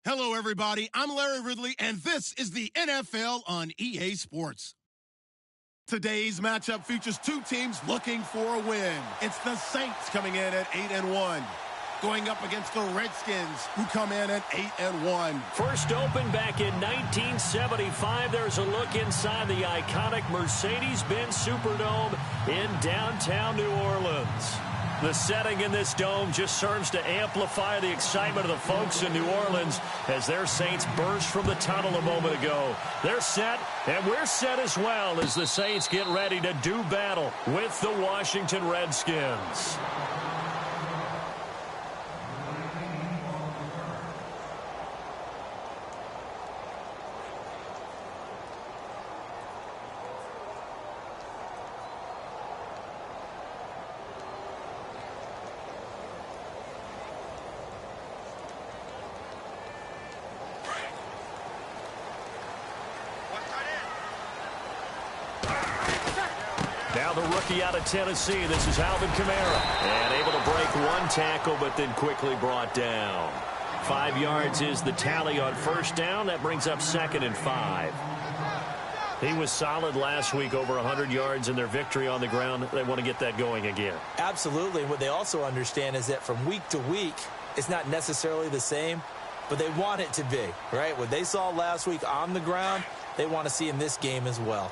Hello, everybody. I'm Larry Ridley, and this is the NFL on EA Sports. Today's matchup features two teams looking for a win. It's the Saints coming in at 8-1, going up against the Redskins, who come in at 8-1. First opened back in 1975. There's a look inside the iconic Mercedes-Benz Superdome in downtown New Orleans. The setting in this dome just serves to amplify the excitement of the folks in New Orleans as their Saints burst from the tunnel a moment ago. They're set, and we're set as well as the Saints get ready to do battle with the Washington Redskins. Now the rookie out of Tennessee, this is Alvin Kamara. And able to break one tackle, but then quickly brought down. 5 yards is the tally on first down. That brings up 2nd and 5. He was solid last week, over 100 yards in their victory on the ground. They want to get that going again. Absolutely. And what they also understand is that from week to week, it's not necessarily the same, but they want it to be, right? What they saw last week on the ground, they want to see in this game as well.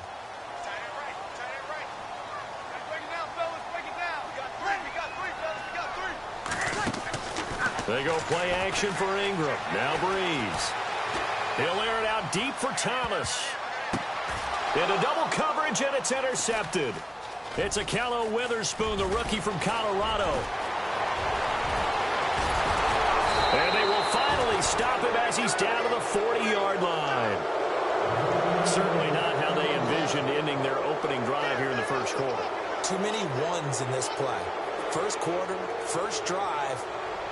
They go play action for Ingram. Now Breeze. He'll air it out deep for Thomas. Into double coverage, and it's intercepted. It's Akello Witherspoon, the rookie from Colorado. And they will finally stop him as he's down to the 40-yard line. Certainly not how they envisioned ending their opening drive here in the first quarter. Too many ones in this play. First quarter, first drive,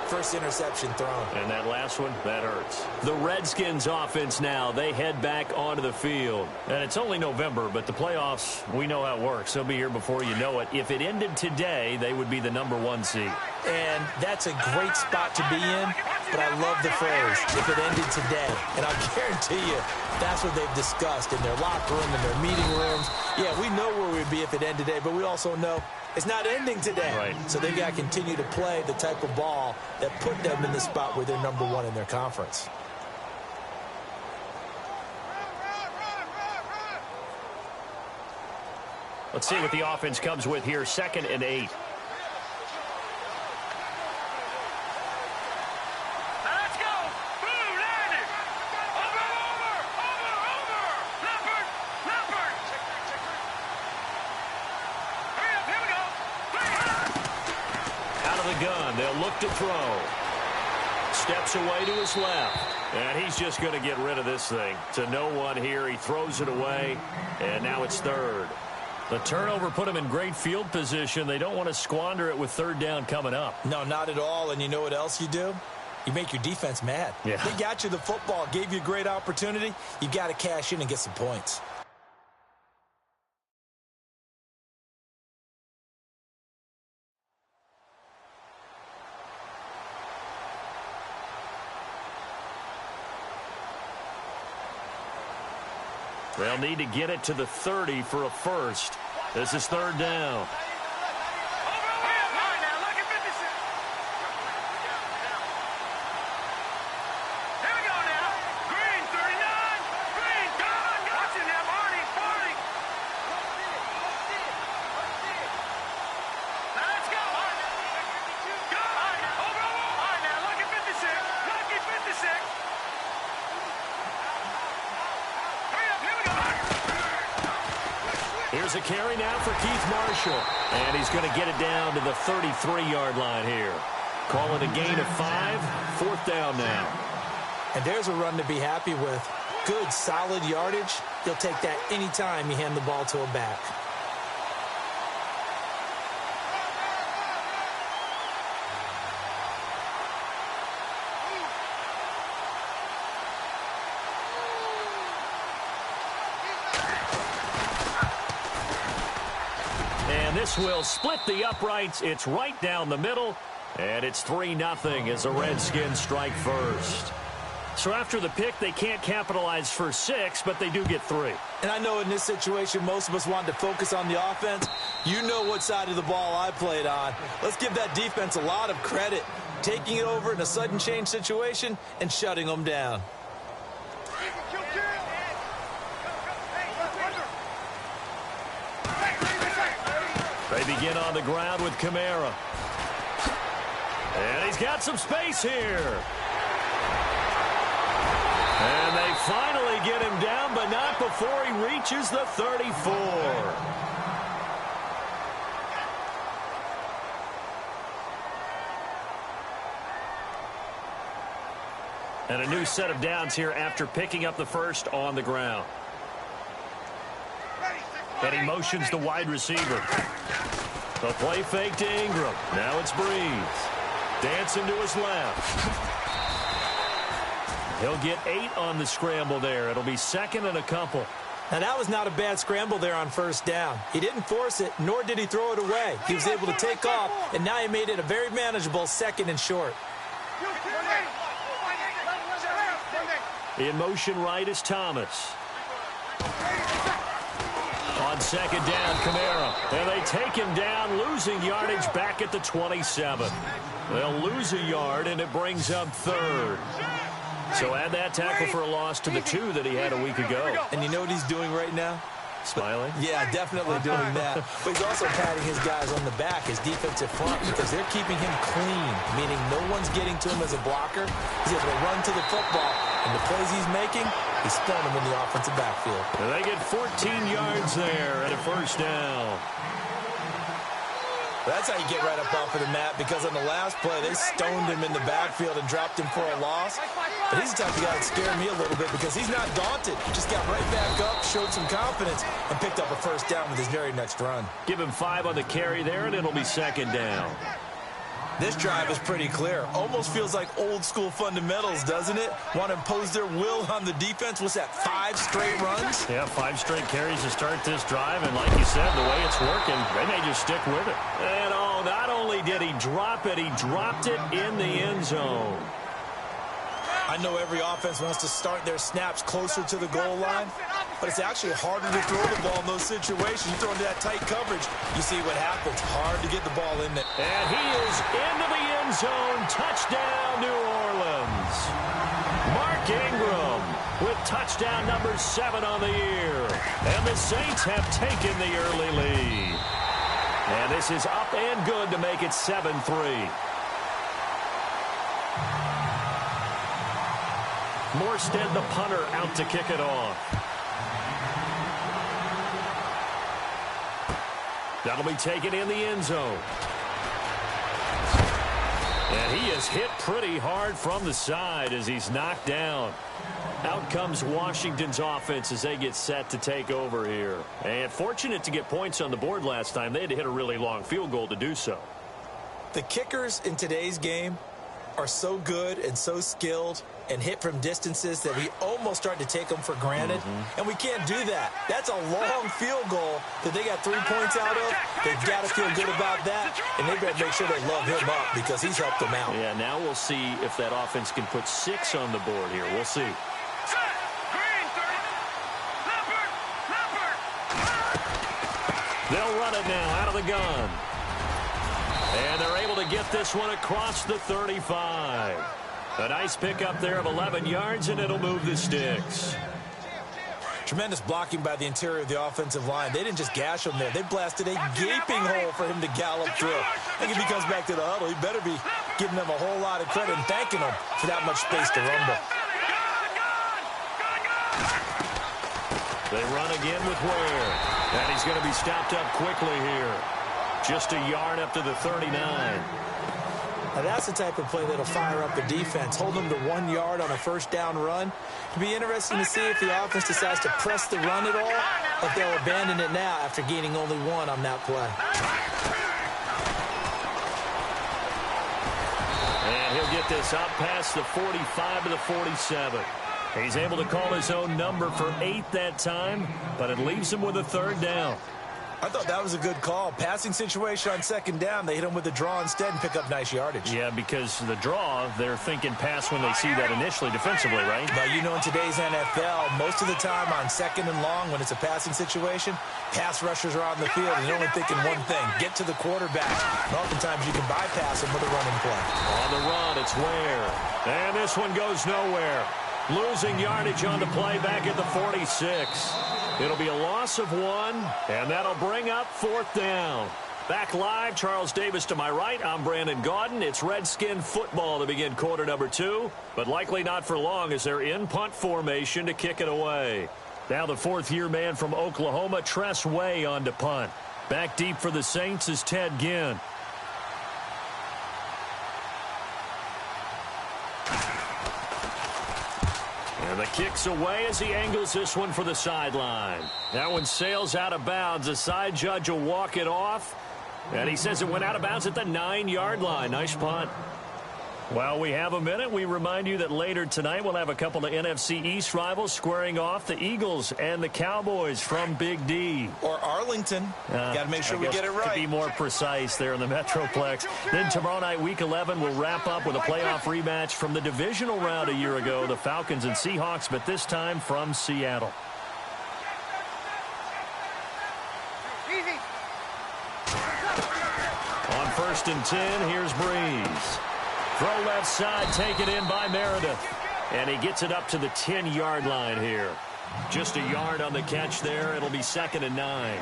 first interception thrown. And that last one, that hurts. The Redskins offense now, they head back onto the field. And it's only November, but the playoffs, we know how it works. They'll be here before you know it. If it ended today, they would be the #1 seed. And that's a great spot to be in, but I love the phrase, if it ended today. And I'll guarantee you, that's what they've discussed in their locker room, in their meeting rooms. Yeah, we know where we'd be if it ended today, but we also know it's not ending today. Right. So they got to continue to play the type of ball that put them in the spot where they're #1 in their conference. Let's see what the offense comes with here. 2nd and 8. Gun. They'll look to throw. Steps away to his left. And he's just going to get rid of this thing. To no one here. He throws it away. And now it's 3rd. The turnover put him in great field position. They don't want to squander it with 3rd down coming up. No, not at all. And you know what else you do? You make your defense mad. Yeah. They got you the football, gave you a great opportunity. You got to cash in and get some points. They'll need to get it to the 30 for a first. This is 3rd down. Here's a carry now for Keith Marshall. And he's going to get it down to the 33-yard line here. Call it a gain of 5. 4th down now. And there's a run to be happy with. Good, solid yardage. You'll take that anytime you hand the ball to a back. And this will split the uprights. It's right down the middle. And it's 3-0 as the Redskins strike first. So after the pick, they can't capitalize for 6, but they do get 3. And I know in this situation, most of us want to focus on the offense. You know what side of the ball I played on. Let's give that defense a lot of credit, taking it over in a sudden change situation and shutting them down. They begin on the ground with Kamara. And he's got some space here. And they finally get him down, but not before he reaches the 34. And a new set of downs here after picking up the first on the ground. And he motions the wide receiver. The play fake to Ingram. Now it's Breeze. Dancing to his left. He'll get 8 on the scramble there. It'll be 2nd and a couple. Now, that was not a bad scramble there on first down. He didn't force it, nor did he throw it away. He was able to take off, and now he made it a very manageable 2nd and short. In motion right is Thomas. On 2nd down, Kamara. And they take him down, losing yardage back at the 27. They'll lose a yard, and it brings up 3rd. So add that tackle for a loss to the 2 that he had a week ago. And you know what he's doing right now? Smiling? Yeah, definitely doing that. But he's also patting his guys on the back, his defensive front, because they're keeping him clean, meaning no one's getting to him as a blocker. He's able to run to the football, and the plays he's making, he's throwing them in the offensive backfield. And they get 14 yards there and a first down. That's how you get right up off of the mat, because on the last play, they stoned him in the backfield and dropped him for a loss. But he's the type of guy that scared me a little bit because he's not daunted. Just got right back up, showed some confidence, and picked up a first down with his very next run. Give him 5 on the carry there, and it'll be 2nd down. This drive is pretty clear. Almost feels like old school fundamentals, doesn't it? Want to impose their will on the defense. What's that, 5 straight runs? Yeah, 5 straight carries to start this drive. And like you said, the way it's working, they may just stick with it. And oh, not only did he drop it, he dropped it in the end zone. I know every offense wants to start their snaps closer to the goal line, but it's actually harder to throw the ball in those situations. You throw into that tight coverage, you see what happens. Hard to get the ball in there. And he is into the end zone. Touchdown, New Orleans. Mark Ingram with touchdown number 7 on the year. And the Saints have taken the early lead. And this is up and good to make it 7-3. Morstead, the punter, out to kick it off. That'll be taken in the end zone. And he is hit pretty hard from the side as he's knocked down. Out comes Washington's offense as they get set to take over here. And fortunate to get points on the board last time. They had to hit a really long field goal to do so. The kickers in today's game are so good and so skilled and hit from distances that we almost start to take them for granted. And we can't do that. That's a long field goal that they got 3 points out of. They've got to feel good about that, and they better make sure they love him up because he's helped them out. Yeah, now we'll see if that offense can put 6 on the board here. We'll see. They'll run it now out of the gun. And they're able to get this one across the 35. A nice pickup there of 11 yards, and it'll move the sticks. Tremendous blocking by the interior of the offensive line. They didn't just gash him there. They blasted a gaping hole for him to gallop through. I think if he comes back to the huddle, he better be giving them a whole lot of credit and thanking them for that much space to rumble. They run again with Ware. And he's going to be stopped up quickly here. Just a yard up to the 39. Now that's the type of play that'll fire up the defense. Hold them to 1 yard on a first down run. It'll be interesting to see if the offense decides to press the run at all, or if they'll abandon it now after gaining only 1 on that play. And he'll get this up past the 45 to the 47. He's able to call his own number for 8 that time, but it leaves him with a 3rd down. I thought that was a good call. Passing situation on second down, they hit him with the draw instead and pick up nice yardage. Yeah, because the draw, they're thinking pass when they see that initially defensively, right? But you know, in today's NFL, most of the time on second and long, when it's a passing situation, pass rushers are on the field and they're only thinking one thing, get to the quarterback. And oftentimes you can bypass him with a running play. On the run, it's Ware. And this one goes nowhere. Losing yardage on the play back at the 46. It'll be a loss of 1, and that'll bring up 4th down. Back live, Charles Davis to my right. I'm Brandon Gaudin. It's Redskin football to begin quarter number 2, but likely not for long as they're in punt formation to kick it away. Now the 4th-year man from Oklahoma, Tress Way, on to punt. Back deep for the Saints is Ted Ginn. And the kick's away as he angles this one for the sideline. That one sails out of bounds. The side judge will walk it off. And he says it went out of bounds at the 9-yard line. Nice punt. While we have a minute, we remind you that later tonight we'll have a couple of NFC East rivals squaring off, the Eagles and the Cowboys from Big D. Or Arlington. Got to make sure we get it right. To be more precise there in the Metroplex. Then tomorrow night, Week 11, we'll wrap up with a playoff rematch from the divisional round a year ago, the Falcons and Seahawks, but this time from Seattle. On 1st and 10, here's Breeze. Throw left side, taken in by Meredith. And he gets it up to the 10-yard line here. Just a yard on the catch there. It'll be 2nd and 9.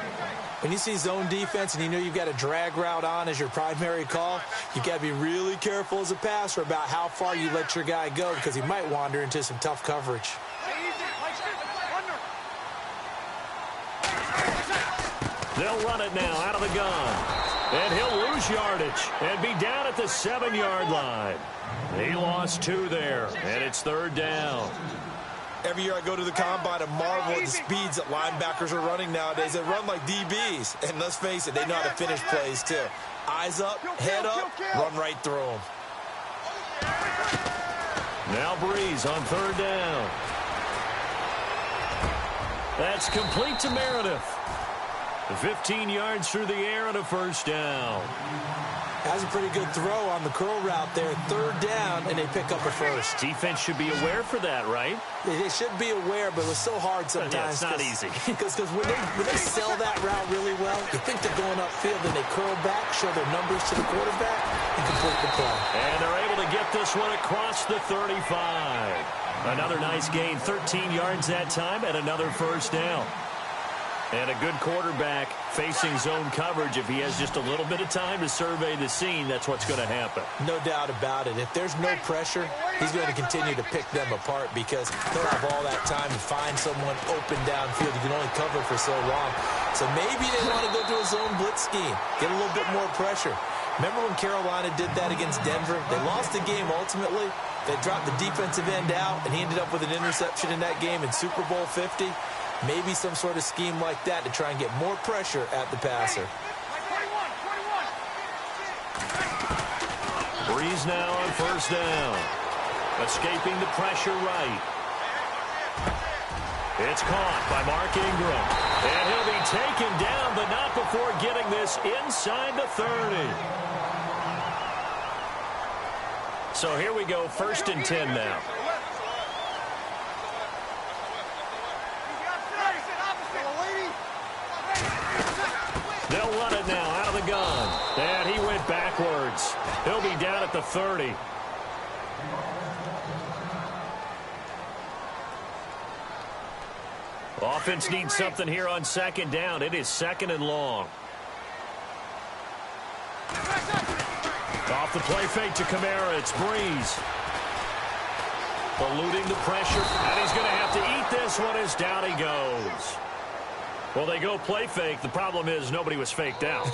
When you see zone defense and you know you've got a drag route on as your primary call, you've got to be really careful as a passer about how far you let your guy go because he might wander into some tough coverage. They'll run it now out of the gun. And he'll lose yardage and be down at the 7-yard line. He lost 2 there, and it's 3rd down. Every year I go to the combine and marvel at the speeds that linebackers are running nowadays. They run like DBs. And let's face it, they know how to finish plays too. Eyes up, head up, run right through them. Now Breeze on 3rd down. That's complete to Meredith. 15 yards through the air and a 1st down. That's a pretty good throw on the curl route there. 3rd down, and they pick up a 1st. Defense should be aware for that, right? They should be aware, but it's so hard sometimes. Yeah, it's not easy. Because when they sell that route really well, you think they're going upfield, and they curl back, show their numbers to the quarterback, and complete the play. And they're able to get this one across the 35. Another nice gain, 13 yards that time, and another 1st down. And a good quarterback facing zone coverage. If he has just a little bit of time to survey the scene, that's what's going to happen. No doubt about it. If there's no pressure, he's going to continue to pick them apart because he'll have all that time to find someone open downfield. You can only cover for so long. So maybe they want to go to a zone blitz scheme, get a little bit more pressure. Remember when Carolina did that against Denver? They lost the game ultimately. They dropped the defensive end out, and he ended up with an interception in that game in Super Bowl 50. Maybe some sort of scheme like that to try and get more pressure at the passer. Breeze now on 1st down. Escaping the pressure right. It's caught by Mark Ingram. And he'll be taken down, but not before getting this inside the 30. So here we go, 1st and 10 now. They'll run it now out of the gun. And he went backwards. He'll be down at the 30. Offense needs something here on 2nd down. It is 2nd and long. Off the play fake to Kamara. It's Breeze. Eluding the pressure. And he's going to have to eat this one as down he goes. Well, they go play fake. The problem is nobody was faked out.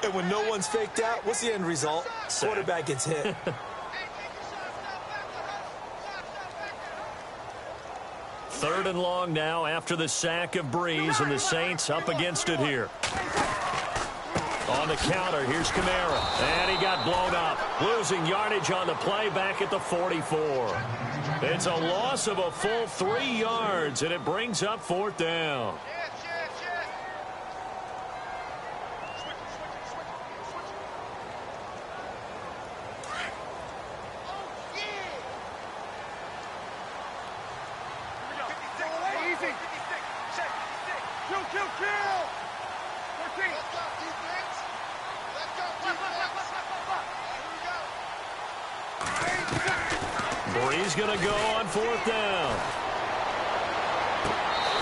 And when no one's faked out, what's the end result? Quarterback gets hit. 3rd and long now after the sack of Breeze, and the Saints up against it here. On the counter, here's Kamara. And he got blown up. Losing yardage on the play back at the 44. It's a loss of a full 3 yards, and it brings up 4th down. Brees going to go on 4th down.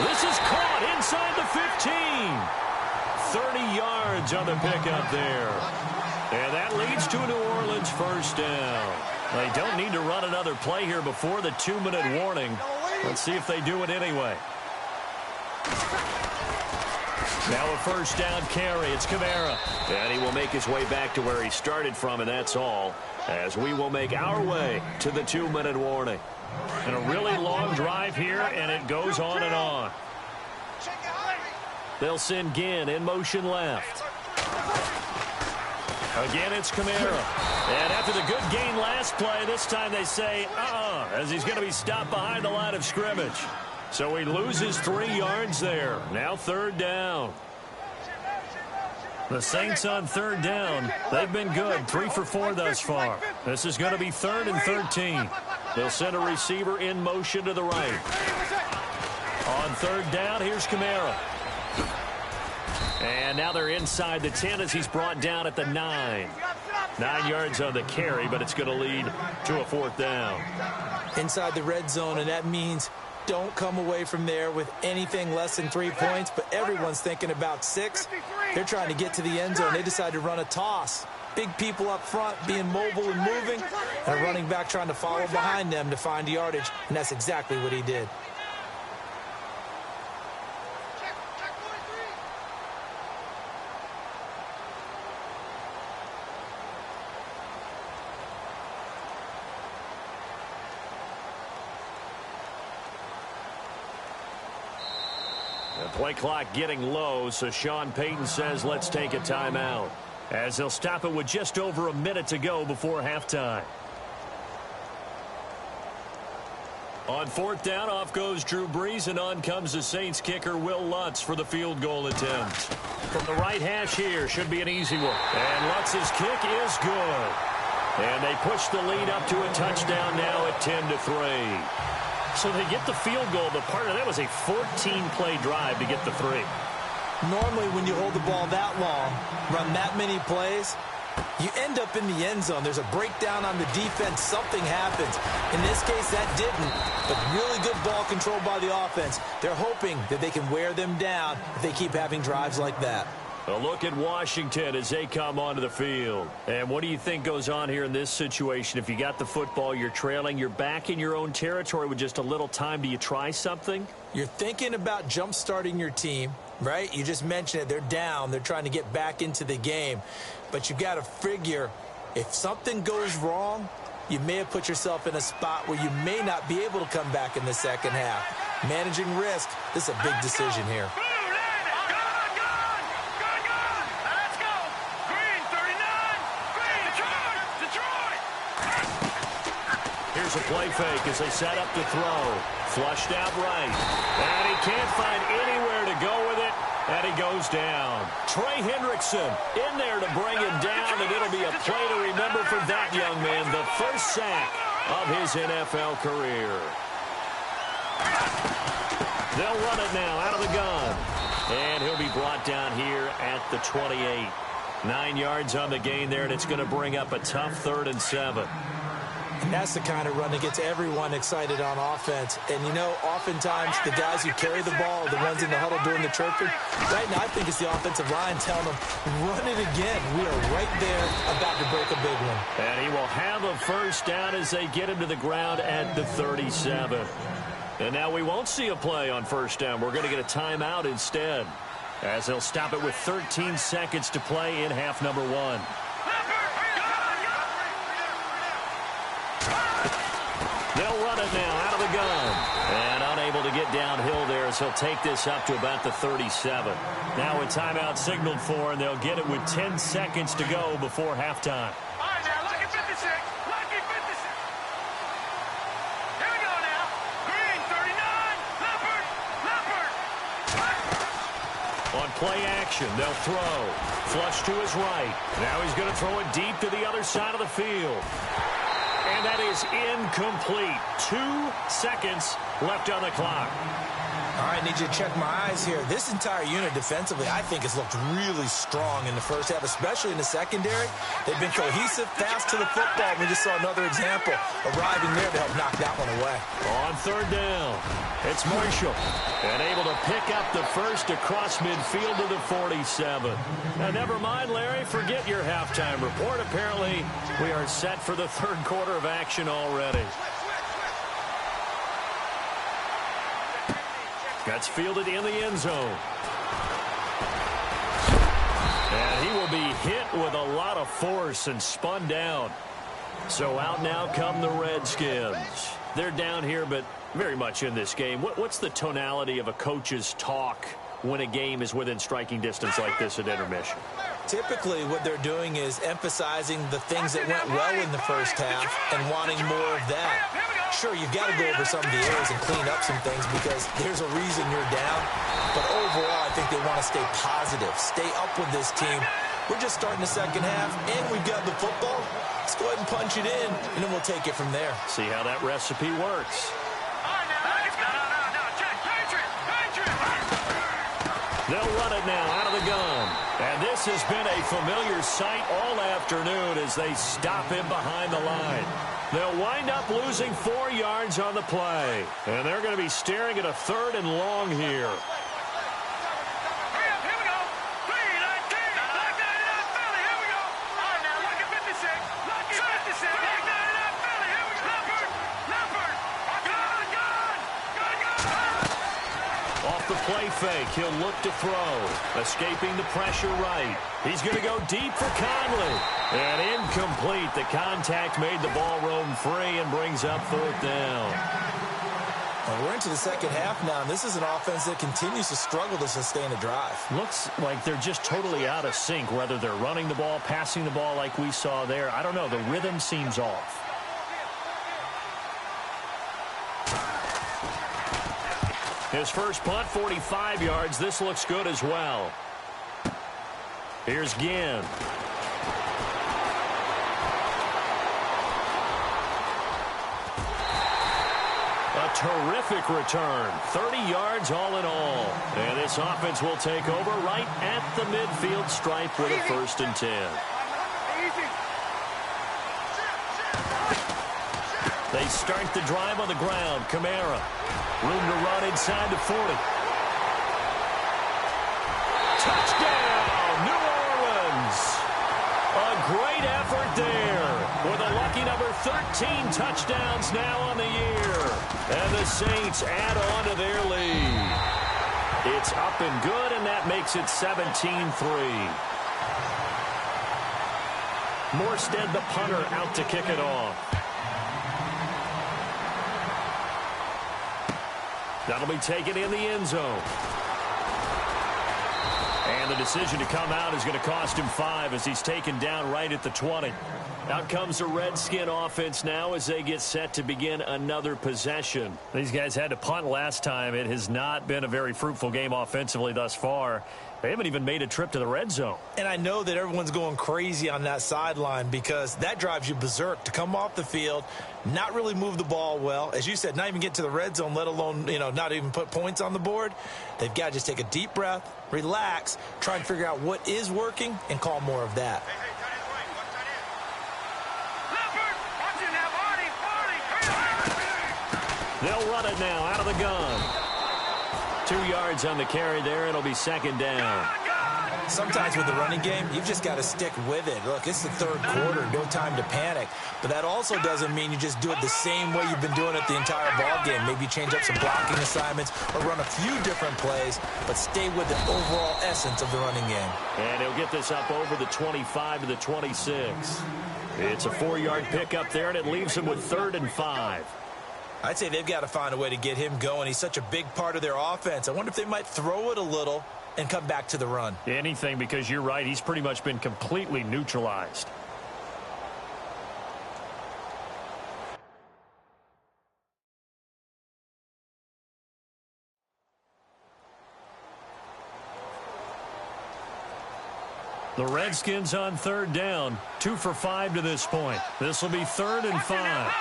This is caught inside the 15. 30 yards on the pickup there. And that leads to a New Orleans 1st down. They don't need to run another play here before the 2-minute warning. Let's see if they do it anyway. Now a 1st down carry. It's Kamara. And he will make his way back to where he started from, and that's all. As we will make our way to the 2-minute warning. And a really long drive here, and it goes on and on. They'll send Ginn in motion left. Again, it's Kamara. And after the good gain last play, this time they say, as he's going to be stopped behind the line of scrimmage. So he loses 3 yards there. Now 3rd down. The Saints on 3rd down. They've been good. 3 for 4 thus far. This is going to be 3rd and 13. They'll send a receiver in motion to the right. On 3rd down, here's Kamara. And now they're inside the 10 as he's brought down at the 9. 9 yards on the carry, but it's going to lead to a 4th down. Inside the red zone, and that means don't come away from there with anything less than 3 points, but everyone's thinking about 6. They're trying to get to the end zone. They decide to run a toss. Big people up front being mobile and moving, and a running back trying to follow behind them to find yardage, and that's exactly what he did. The play clock getting low, so Sean Payton says let's take a timeout. As they'll stop it with just over a minute to go before halftime. On 4th down, off goes Drew Brees, and on comes the Saints kicker Will Lutz for the field goal attempt. From the right hash here, should be an easy one. And Lutz's kick is good. And they push the lead up to a touchdown now at 10-3. So they get the field goal, but part of that was a 14-play drive to get the 3. Normally, when you hold the ball that long, run that many plays, you end up in the end zone. There's a breakdown on the defense. Something happens. In this case, that didn't. But really good ball control by the offense. They're hoping that they can wear them down if they keep having drives like that. A look at Washington as they come onto the field. And what do you think goes on here in this situation? If you got the football, you're trailing, you're back in your own territory with just a little time. Do you try something? You're thinking about jump-starting your team, right? You just mentioned it. They're down. They're trying to get back into the game. But you got to figure if something goes wrong, you may have put yourself in a spot where you may not be able to come back in the second half. Managing risk, this is a big decision here. Here's a play fake as they set up to throw. Flushed out right. And he can't find anywhere to go with it. And he goes down. Trey Hendrickson in there to bring him down. And it'll be a play to remember for that young man. The first sack of his NFL career. They'll run it now out of the gun. And he'll be brought down here at the 28. 9 yards on the gain there. And it's going to bring up a tough 3rd and 7. And that's the kind of run that gets everyone excited on offense. And, you know, oftentimes the guys who carry the ball are the ones in the huddle doing the chirping. Right now, I think it's the offensive line telling them, run it again. We are right there about to break a big one. And he will have a first down as they get him to the ground at the 37. And now we won't see a play on first down. We're going to get a timeout instead, as they'll stop it with 13 seconds to play in half number 1. They'll run it now out of the gun. And unable to get downhill there as he'll take this up to about the 37. Now a timeout signaled for, and they'll get it with 10 seconds to go before halftime. All right, now, lucky 56. Lucky 56. Here we go now. Green, 39. Leopard. On play action, they'll throw. Flush to his right. Now he's going to throw it deep to the other side of the field. And that is incomplete. 2 seconds left on the clock. All right, need you to check my eyes here. This entire unit defensively, I think, has looked really strong in the first half, especially in the secondary. They've been cohesive, fast to the football. We just saw another example arriving there to help knock that one away. On third down, it's Marshall, and able to pick up the first across midfield to the 47. Now, never mind, Larry, forget your halftime report. Apparently, we are set for the third quarter of action already. That's fielded in the end zone. And he will be hit with a lot of force and spun down. So out now come the Redskins. They're down here, but very much in this game. What's the tonality of a coach's talk when a game is within striking distance like this at intermission? Typically, what they're doing is emphasizing the things that went well in the first half and wanting more of that. Sure, you've got to go over some of the errors and clean up some things because there's a reason you're down. But overall, I think they want to stay positive, stay up with this team. We're just starting the second half, and we've got the football. Let's go ahead and punch it in, and then we'll take it from there. See how that recipe works. They'll run it now out of the gun. And this has been a familiar sight all afternoon as they stop him behind the line. They'll wind up losing 4 yards on the play. And they're going to be staring at a 3rd and long here. Off the play fake, he'll look to throw. Escaping the pressure right. He's going to go deep for Conley. And incomplete. The contact made the ball roam free and brings up 4th down. Well, we're into the second half now, and this is an offense that continues to struggle to sustain a drive. Looks like they're just totally out of sync, whether they're running the ball, passing the ball like we saw there. I don't know. The rhythm seems off. His first punt, 45 yards. This looks good as well. Here's Ginn. A terrific return. 30 yards all in all. And this offense will take over right at the midfield stripe with a 1st and 10. They start the drive on the ground. Kamara. Room to run inside the 40. Touchdown, New Orleans. A great effort there with a lucky number 13 touchdowns now on the year. And the Saints add on to their lead. It's up and good, and that makes it 17-3. Morstead, the punter, out to kick it off. That'll be taken in the end zone. And the decision to come out is going to cost him 5 as he's taken down right at the 20. Out comes the Redskin offense now as they get set to begin another possession. These guys had to punt last time. It has not been a very fruitful game offensively thus far. They haven't even made a trip to the red zone. And I know that everyone's going crazy on that sideline because that drives you berserk to come off the field, not really move the ball well. As you said, not even get to the red zone, let alone, not even put points on the board. They've got to just take a deep breath, relax, try and figure out what is working, and call more of that. They'll run it now out of the gun. 2 yards on the carry there. It'll be 2nd down. Sometimes with the running game, you've just got to stick with it. Look, it's the 3rd quarter, no time to panic. But that also doesn't mean you just do it the same way you've been doing it the entire ball game. Maybe change up some blocking assignments or run a few different plays, but stay with the overall essence of the running game. And he'll get this up over the 25 to the 26. It's a 4-yard pickup there, and it leaves him with 3rd and 5. I'd say they've got to find a way to get him going. He's such a big part of their offense. I wonder if they might throw it a little and come back to the run. Anything, because you're right. He's pretty much been completely neutralized. The Redskins on 3rd down. 2 for 5 to this point. This will be 3rd and 5.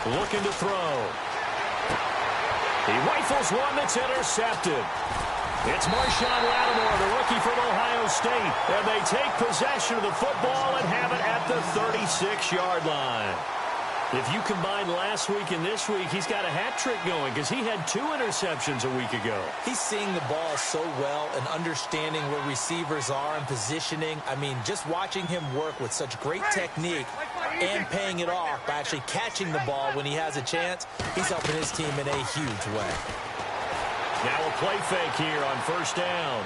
looking to throw. He rifles one that's intercepted. It's Marshawn Lattimore, the rookie from Ohio State. And they take possession of the football and have it at the 36-yard line. If you combine last week and this week, he's got a hat trick going because he had 2 interceptions a week ago. He's seeing the ball so well and understanding where receivers are and positioning. I mean, just watching him work with such great technique and paying it off by actually catching the ball when he has a chance, he's helping his team in a huge way. Now a play fake here on first down.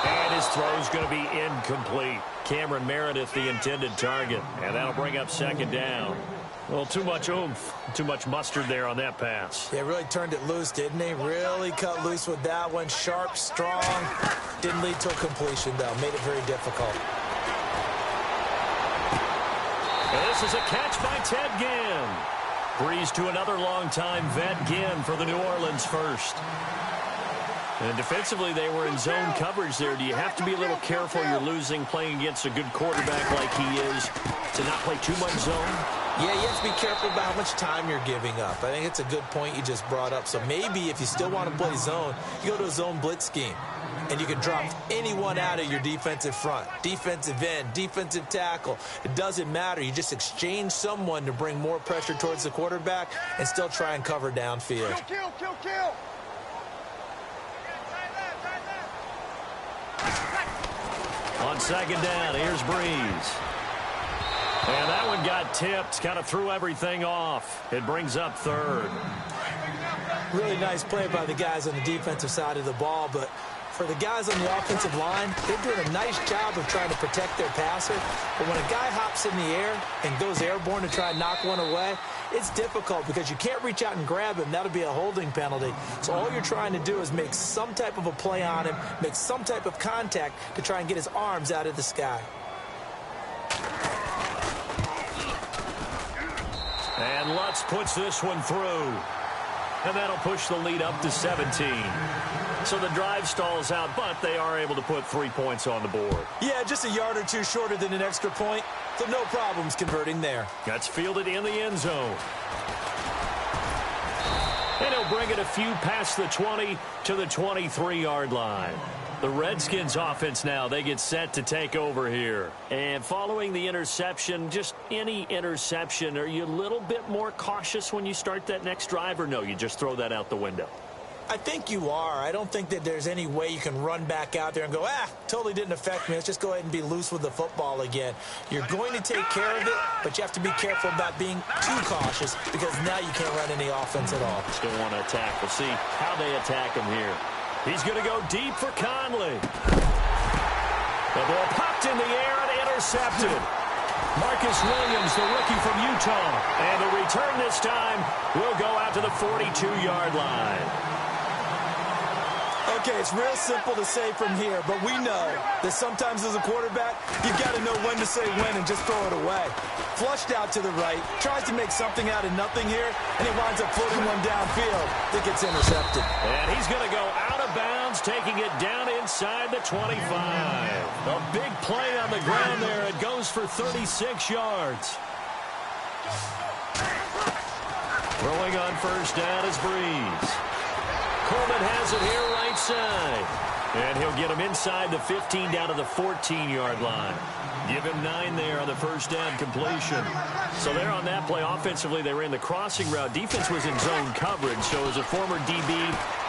And his throw's going to be incomplete. Cameron Meredith, the intended target. And that'll bring up second down. Well, too much oomph, too much mustard there on that pass. They really turned it loose, didn't they? Really cut loose with that one. Sharp, strong. Didn't lead to a completion, though. Made it very difficult. And this is a catch by Ted Ginn. Breeze to another long-time vet, Ginn, for the New Orleans first. And defensively, they were in zone coverage there. Do you have to be a little careful? You're losing, playing against a good quarterback like he is, to not play too much zone? Yeah, you have to be careful about how much time you're giving up. I think it's a good point you just brought up. So maybe if you still want to play zone, you go to a zone blitz scheme. And you can drop anyone out of your defensive front. Defensive end, defensive tackle. It doesn't matter. You just exchange someone to bring more pressure towards the quarterback and still try and cover downfield. Kill. On second down, here's Breeze. And that one got tipped, kind of threw everything off. It brings up third. Really nice play by the guys on the defensive side of the ball, but for the guys on the offensive line, they're doing a nice job of trying to protect their passer. But when a guy hops in the air and goes airborne to try and knock one away, it's difficult because you can't reach out and grab him. That'll be a holding penalty. So all you're trying to do is make some type of a play on him, make some type of contact to try and get his arms out of the sky. And Lutz puts this one through. And that'll push the lead up to 17. So the drive stalls out, but they are able to put 3 points on the board. Yeah, just a yard or two shorter than an extra point, so no problems converting there. That's fielded in the end zone. And he'll bring it a few past the 20 to the 23-yard line. The Redskins offense now, they get set to take over here. And following the interception, just any interception, are you a little bit more cautious when you start that next drive, or no, you just throw that out the window? I think you are. I don't think that there's any way you can run back out there and go, totally didn't affect me. Let's just go ahead and be loose with the football again. You're going to take care of it, but you have to be careful about being too cautious because now you can't run any offense at all. Still want to attack. We'll see how they attack him here. He's going to go deep for Conley. The ball popped in the air and intercepted. Marcus Williams, the rookie from Utah. And the return this time will go out to the 42-yard line. Okay, it's real simple to say from here, but we know that sometimes as a quarterback, you've got to know when to say when and just throw it away. Flushed out to the right, tries to make something out of nothing here, and he winds up floating one downfield that gets intercepted. And he's going to go out of bounds, taking it down inside the 25. A big play on the ground there. It goes for 36 yards. Throwing on first down is Breeze. Coleman has it here right side. And he'll get him inside the 15 down to the 14-yard line. Give him 9 there on the first down completion. So there on that play, offensively, they ran the crossing route. Defense was in zone coverage. So as a former DB,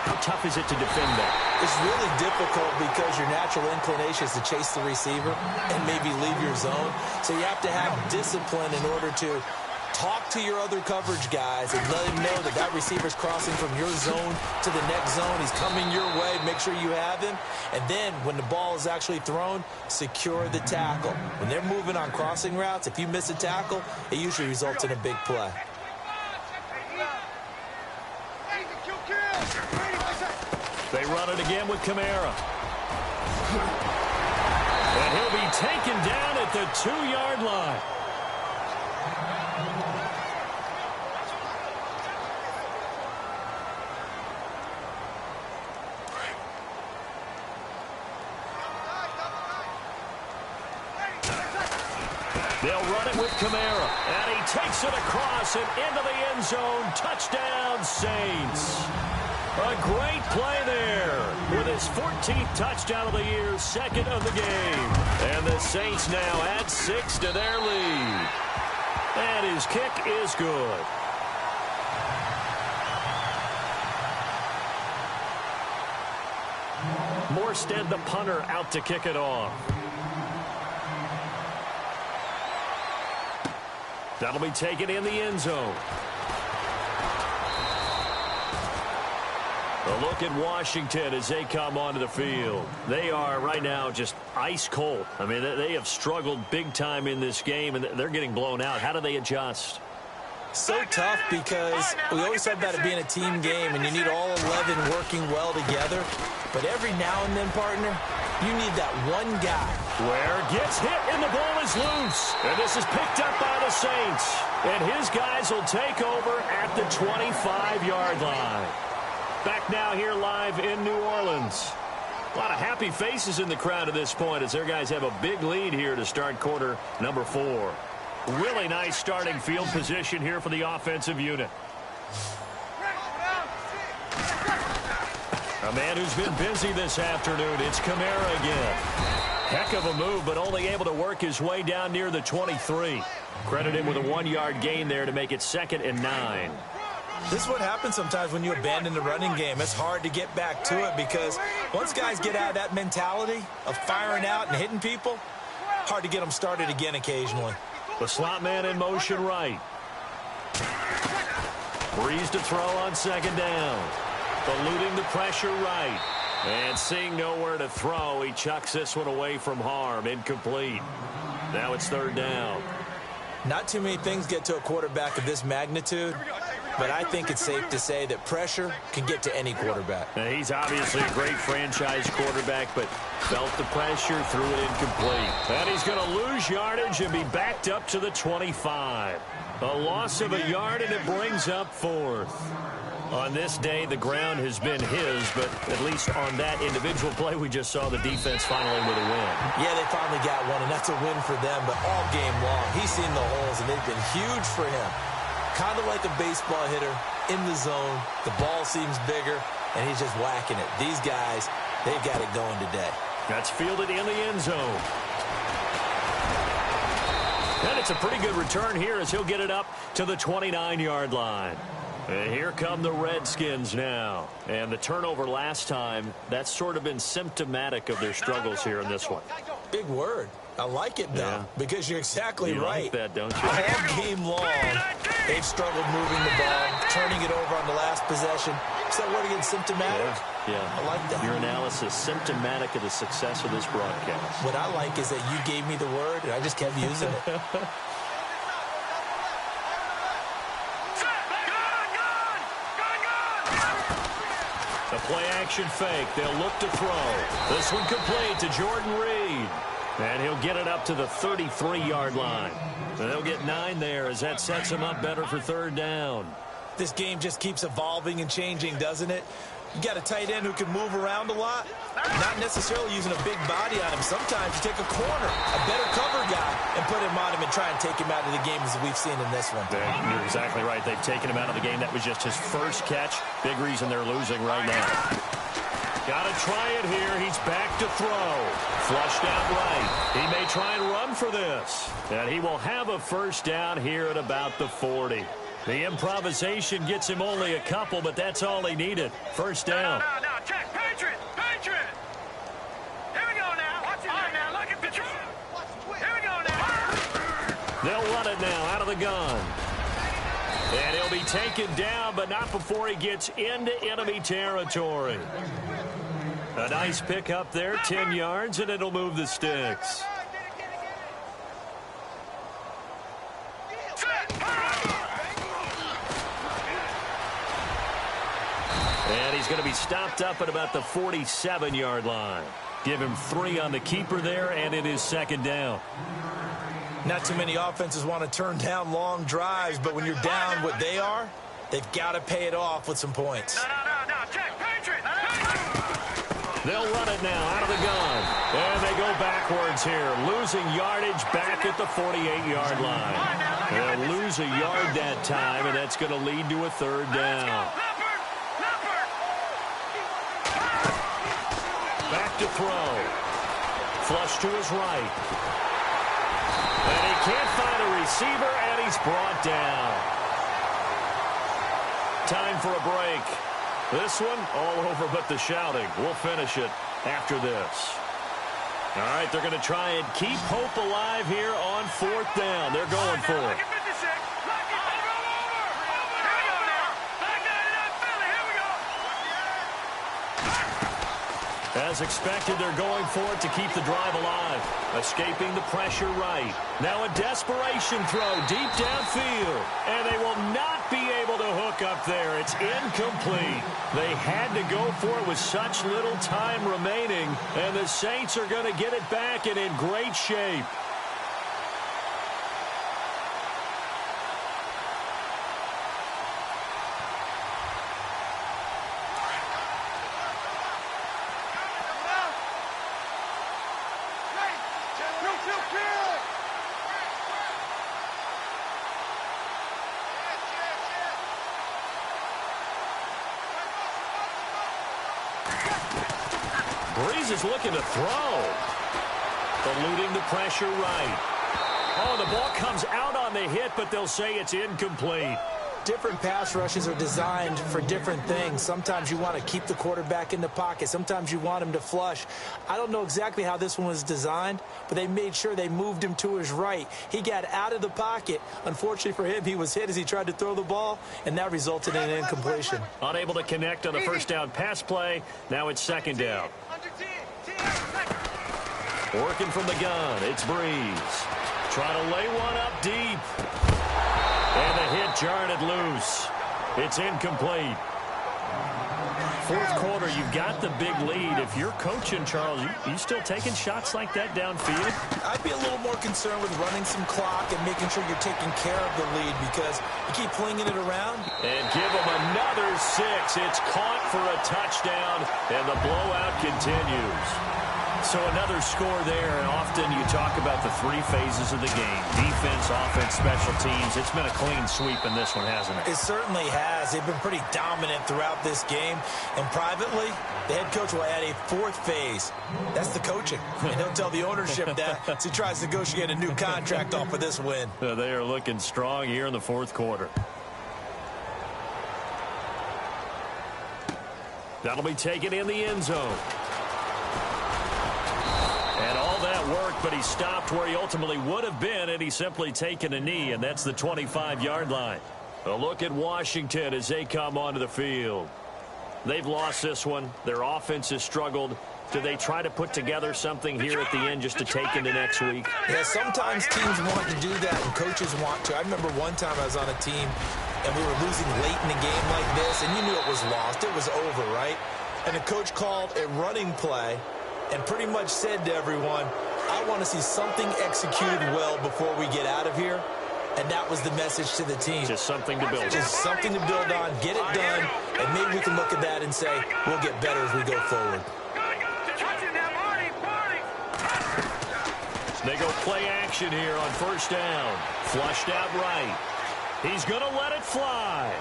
how tough is it to defend that? It's really difficult because your natural inclination is to chase the receiver and maybe leave your zone. So you have to have discipline in order to talk to your other coverage guys and let them know that that receiver's crossing from your zone to the next zone. He's coming your way. Make sure you have him. And then when the ball is actually thrown, secure the tackle. When they're moving on crossing routes, if you miss a tackle, it usually results in a big play. They run it again with Kamara. And he'll be taken down at the 2-yard line. They'll run it with Kamara, and he takes it across and into the end zone. Touchdown, Saints. A great play there with his 14th touchdown of the year, second of the game. And the Saints now add 6 to their lead. And his kick is good. Morstead, the punter, out to kick it off. That'll be taken in the end zone. A look at Washington as they come onto the field. They are right now just ice cold. I mean, they have struggled big time in this game, and they're getting blown out. How do they adjust? So tough because we always talk about it being a team game, and you need all 11 working well together. But every now and then, partner, you need that one guy. Ware gets hit, and the ball is loose. And this is picked up by the Saints. And his guys will take over at the 25-yard line. Back now here live in New Orleans. A lot of happy faces in the crowd at this point as their guys have a big lead here to start quarter number 4. Really nice starting field position here for the offensive unit. A man who's been busy this afternoon. It's Kamara again. Heck of a move, but only able to work his way down near the 23. Credit him with a 1-yard gain there to make it 2nd and 9. This is what happens sometimes when you abandon the running game. It's hard to get back to it because once guys get out of that mentality of firing out and hitting people, hard to get them started again occasionally. The slot man in motion right. Breeze to throw on 2nd down. Eluding the pressure right. And seeing nowhere to throw, he chucks this one away from harm. Incomplete. Now it's 3rd down. Not too many things get to a quarterback of this magnitude, but I think it's safe to say that pressure can get to any quarterback. Now, he's obviously a great franchise quarterback, but felt the pressure, threw it incomplete. And he's going to lose yardage and be backed up to the 25. A loss of a yard, and it brings up 4th. On this day, the ground has been his, but at least on that individual play, we just saw the defense finally with a win. Yeah, they finally got one, and that's a win for them, but all game long, he's seen the holes, and they've been huge for him. Kind of like a baseball hitter in the zone. The ball seems bigger, and he's just whacking it. These guys, they've got it going today. That's fielded in the end zone. And it's a pretty good return here as he'll get it up to the 29-yard line. And here come the Redskins now. And the turnover last time, that's sort of been symptomatic of their struggles here in this one. Big word. I like it, though, because you're exactly right. You like that, don't you? All game long, they've struggled moving the ball, turning it over on the last possession. Is that word again, symptomatic? Yeah. I like that. Your analysis, symptomatic of the success of this broadcast. What I like is that you gave me the word, and I just kept using it. The play-action fake. They'll look to throw. This one complete to Jordan Reed. And he'll get it up to the 33-yard line. So they'll get 9 there as that sets him up better for 3rd down. This game just keeps evolving and changing, doesn't it? You got a tight end who can move around a lot. Not necessarily using a big body on him. Sometimes you take a corner, a better cover guy, and put him on him and try and take him out of the game as we've seen in this one. Yeah, you're exactly right. They've taken him out of the game. That was just his first catch. Big reason they're losing right now. Got to try it here. He's back to throw. Flushed out right. He may try and run for this. And he will have a 1st down here at about the 40. The improvisation gets him only a couple, but that's all he needed. 1st down. No, check. Patriot. Here we go now. Watch it. All right, now, look at the Here we go now. They'll run it now out of the gun. And he'll be taken down, but not before he gets into enemy territory. A nice pick up there, 10 yards, and it'll move the sticks. And he's going to be stopped up at about the 47-yard line. Give him 3 on the keeper there, and it is 2nd down. Not too many offenses want to turn down long drives, but when you're down what they are, they've got to pay it off with some points. No, check. Patriot. They'll run it now out of the gun. And they go back backwards here, losing yardage back at the 48-yard line. They'll lose a yard that time, and that's going to lead to a third down. Back to throw. Flush to his right. And he can't find a receiver, and he's brought down. Time for a break. This one, all over but the shouting. We'll finish it after this. All right, they're going to try and keep hope alive here on fourth down. They're going for it. As expected, they're going for it to keep the drive alive. Escaping the pressure right. Now a desperation throw deep downfield. And they will not be able to hook up there. It's incomplete. They had to go for it with such little time remaining. And the Saints are going to get it back and in great shape. Is looking to throw. Eluding the pressure right. Oh, the ball comes out on the hit, but they'll say it's incomplete. Different pass rushes are designed for different things. Sometimes you want to keep the quarterback in the pocket. Sometimes you want him to flush. I don't know exactly how this one was designed, but they made sure they moved him to his right. He got out of the pocket. Unfortunately for him, he was hit as he tried to throw the ball, and that resulted in an incompletion. Unable to connect on the first down pass play. Now it's second down. Working from the gun, it's Breeze. Trying to lay one up deep. And the hit jarred it loose. It's incomplete. Fourth quarter, you've got the big lead. If you're coaching, Charles, you still taking shots like that downfield? I'd be a little more concerned with running some clock and making sure you're taking care of the lead because you keep flinging it around. And give them another 6. It's caught for a touchdown, and the blowout continues. So another score there, and often you talk about the 3 phases of the game. Defense, offense, special teams. It's been a clean sweep in this one, hasn't it? It certainly has. They've been pretty dominant throughout this game. And privately, the head coach will add a 4th phase. That's the coaching. And he'll tell the ownership that as he tries to negotiate a new contract off of this win. They are looking strong here in the fourth quarter. That'll be taken in the end zone. And all that work, but he stopped where he ultimately would have been, and he's simply taken a knee, and that's the 25-yard line. A look at Washington as they come onto the field. They've lost this one. Their offense has struggled. Do they try to put together something here at the end just to take into next week? Yeah, sometimes teams want to do that, and coaches want to. I remember one time I was on a team, and we were losing late in the game like this, and you knew it was lost. It was over, right? And the coach called a running play and pretty much said to everyone, I want to see something executed well before we get out of here. And that was the message to the team. Just something to build on. Just something to build on, get it done, and maybe we can look at that and say, we'll get better as we go forward. They go play action here on first down. Flushed out right. He's going to let it fly.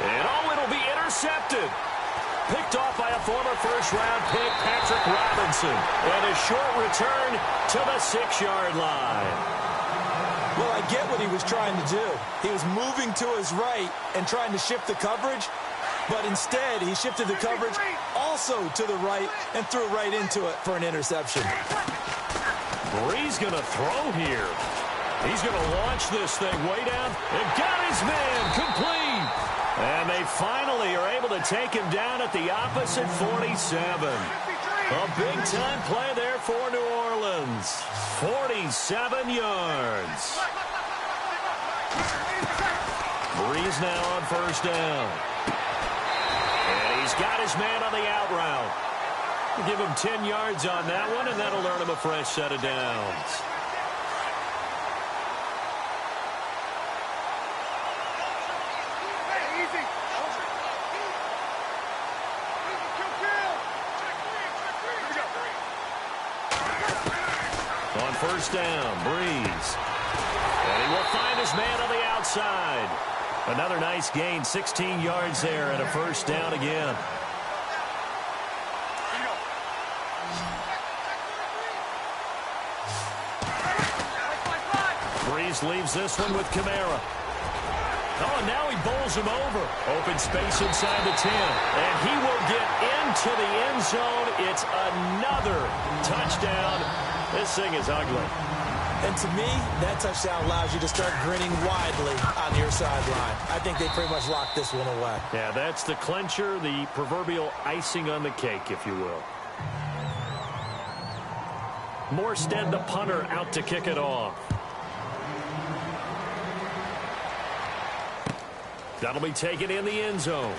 And oh, it'll be intercepted. Picked off by a former first-round pick, Patrick Robinson. And a short return to the 6-yard line. Well, I get what he was trying to do. He was moving to his right and trying to shift the coverage, but instead he shifted the coverage also to the right and threw right into it for an interception. Breeze going to throw here. He's going to launch this thing way down and got his man complete. And they finally are able to take him down at the opposite 47. A big-time play there for New Orleans. 47 yards. Breeze now on first down. And he's got his man on the out route. Give him 10 yards on that one, and that'll earn him a fresh set of downs. On first down, Breeze. And he will find his man on the outside. Another nice gain, 16 yards there and a first down again. Breeze leaves this one with Kamara. Oh, and now he bowls him over. Open space inside the 10. And he will get into the end zone. It's another touchdown. This thing is ugly. And to me, that touchdown allows you to start grinning widely on your sideline. I think they pretty much locked this one away. Yeah, that's the clincher, the proverbial icing on the cake, if you will. Morstead, the punter, out to kick it off. That'll be taken in the end zone.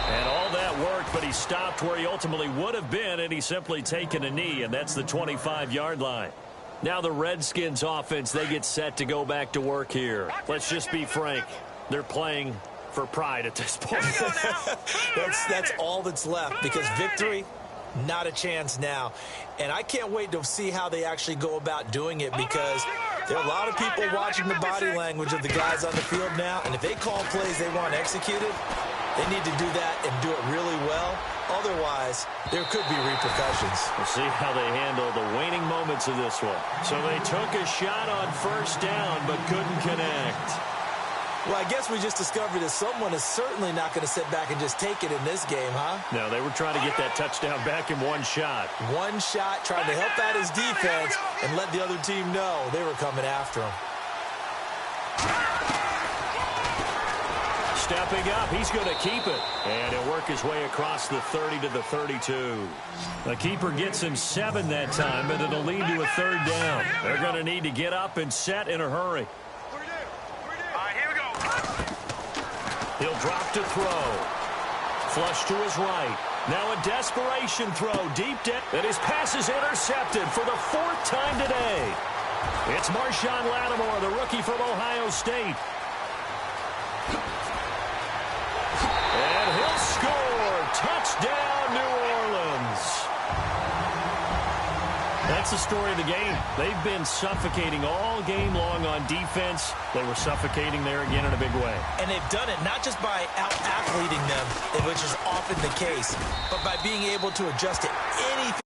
And all that worked, but he stopped where he ultimately would have been, and he's simply taken a knee, and that's the 25-yard line. Now the Redskins offense, they get set to go back to work here. Let's just be frank. They're playing for pride at this point. That's all that's left, because victory, not a chance now. And I can't wait to see how they actually go about doing it, because there are a lot of people watching the body language of the guys on the field now, and if they call plays they want executed, they need to do that and do it really well. Otherwise, there could be repercussions. We'll see how they handle the waning moments of this one. So they took a shot on first down, but couldn't connect. Well, I guess we just discovered that someone is certainly not going to sit back and just take it in this game, huh? No, they were trying to get that touchdown back in one shot. One shot, trying to help out his defense and let the other team know they were coming after him. Stepping up, he's going to keep it. And he'll work his way across the 30 to the 32. The keeper gets him 7 that time, but it'll lead to a third down. They're going to need to get up and set in a hurry. He'll drop to throw. Flush to his right. Now a desperation throw deep down. And his pass is intercepted for the 4th time today. It's Marshawn Lattimore, the rookie from Ohio State. And he'll score. Touchdown, New Orleans. That's the story of the game. They've been suffocating all game long on defense. They were suffocating there again in a big way. And they've done it not just by out-athleting them, which is often the case, but by being able to adjust to anything.